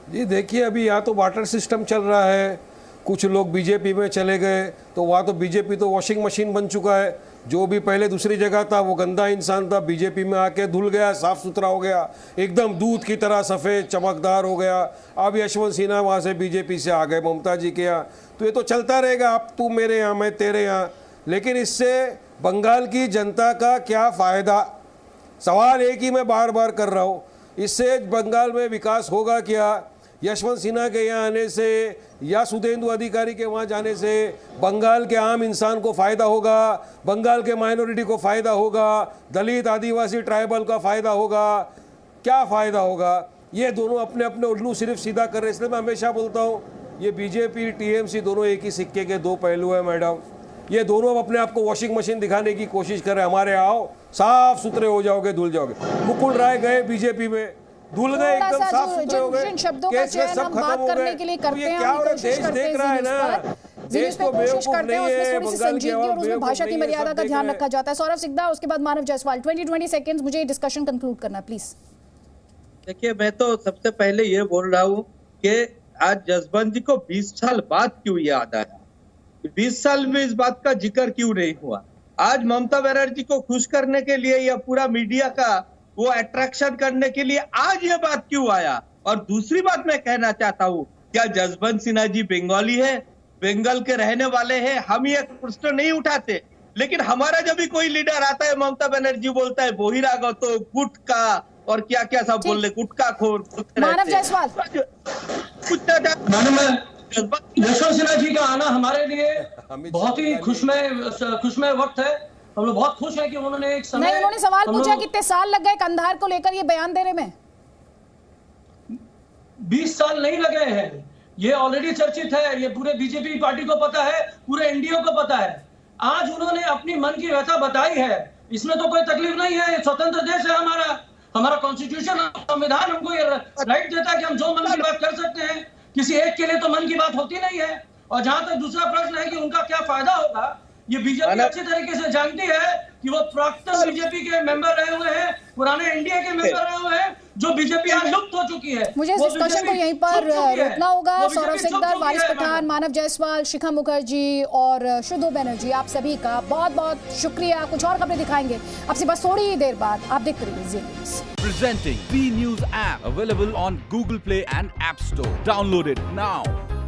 जी देखिए, अभी यहाँ तो वाटर सिस्टम चल रहा है, कुछ लोग बीजेपी में चले गए, तो वहाँ तो बीजेपी तो वॉशिंग मशीन बन चुका है। जो भी पहले दूसरी जगह था वो गंदा इंसान था, बीजेपी में आके धुल गया, साफ सुथरा हो गया, एकदम दूध की तरह सफ़ेद चमकदार हो गया। अब यशवंत सिन्हा वहाँ से बीजेपी से आ गए ममता जी के यहाँ, तो ये तो चलता रहेगा, अब तू मेरे यहाँ मैं तेरे यहाँ। लेकिन इससे बंगाल की जनता का क्या फ़ायदा? सवाल एक ही मैं बार बार कर रहा हूँ, इससे बंगाल में विकास होगा क्या? यशवंत सिन्हा के यहाँ आने से या सुधेंदु अधिकारी के वहाँ जाने से बंगाल के आम इंसान को फ़ायदा होगा, बंगाल के माइनॉरिटी को फ़ायदा होगा, दलित आदिवासी ट्राइबल का फ़ायदा होगा? क्या फ़ायदा होगा? ये दोनों अपने अपने उल्लू सिर्फ सीधा कर रहे हैं। इसलिए मैं हमेशा बोलता हूँ ये बीजेपी टीएमसी दोनों एक ही सिक्के के दो पहलू हैं मैडम। ये दोनों अपने आप को वॉशिंग मशीन दिखाने की कोशिश कर रहे हैं, हमारे आओ साफ सुथरे हो जाओगे, धुल जाओगे। मुकुल राय गए बीजेपी में, धुल गए, एकदम साफ सुथरे हो गए, केस में सब खत्म हो गए। ये क्या हो रहा है? देश देख रहा है ना, देश तो बेवकूफ नहीं है, बंगाल की आवाम बेवकूफ भाषा की मर्यादा का ध्यान रखा जाता है। सौरभ सिकदा, उसके बाद मानव जायसवाल। 20 सेकंड्स, मुझे डिस्कशन कंक्लूड करना है प्लीज। देखिए, मैं तो सबसे पहले ये बोल रहा हूँ कि आज जसवंत जी को 20 साल बाद क्यों याद आया, 20 साल में इस बात का जिक्र क्यों नहीं हुआ? आज ममता बनर्जी को खुश करने के लिए या पूरा मीडिया का वो अट्रैक्शन करने के लिए आज ये बात क्यों आया? और दूसरी बात मैं कहना चाहता हूँ, क्या जसवंत सिन्हा जी बंगाली है, बंगाल के रहने वाले हैं? हम ये प्रश्न नहीं उठाते, लेकिन हमारा जब भी कोई लीडर आता है ममता बनर्जी बोलता है बहिरागत, गुटका और क्या क्या सब बोल रहे, गुटका खोर। मानव जायसवाल, यशवंत सिन्हा जी का आना हमारे लिए बहुत ही खुशमय वक्त है। हम लोग बहुत खुश हैं कि उन्होंने एक समय नहीं, उन्होंने सवाल पूछा कितने साल लग गए कंधार को लेकर ये बयान देने में। 20 साल नहीं लगे हैं, ये ऑलरेडी चर्चित है, ये पूरे बीजेपी पार्टी को पता है, पूरे एनडीए को पता है। आज उन्होंने अपनी मन की व्यथा बताई है, इसमें तो कोई तकलीफ नहीं है। स्वतंत्र देश है हमारा कॉन्स्टिट्यूशन, संविधान हमको ये राइट देता है कि हम जो मन की बात कर सकते हैं। किसी एक के लिए तो मन की बात होती नहीं है। और जहां तक दूसरा प्रश्न है कि उनका क्या फायदा होगा, ये बीजेपी अच्छी तरीके से जानती है कि वो प्राक्तन बीजेपी के मेंबर रहे हुए हैं, पुराने एनडीए के मेंबर रहे हुए हैं, जो बीजेपी आज लुप्त हो चुकी है। मुझे इस डिस्कशन को यहीं पर रोकना होगा। सौरभ सिकदा, वारिस पठान, मानव जायसवाल, शिखा मुखर्जी और शुद्धू बनर्जी, आप सभी का बहुत बहुत शुक्रिया। कुछ और खबरें दिखाएंगे आपसे बस थोड़ी ही देर बाद। आप देखते रहिए। Presenting B News app available on Google Play and App Store. Download it now.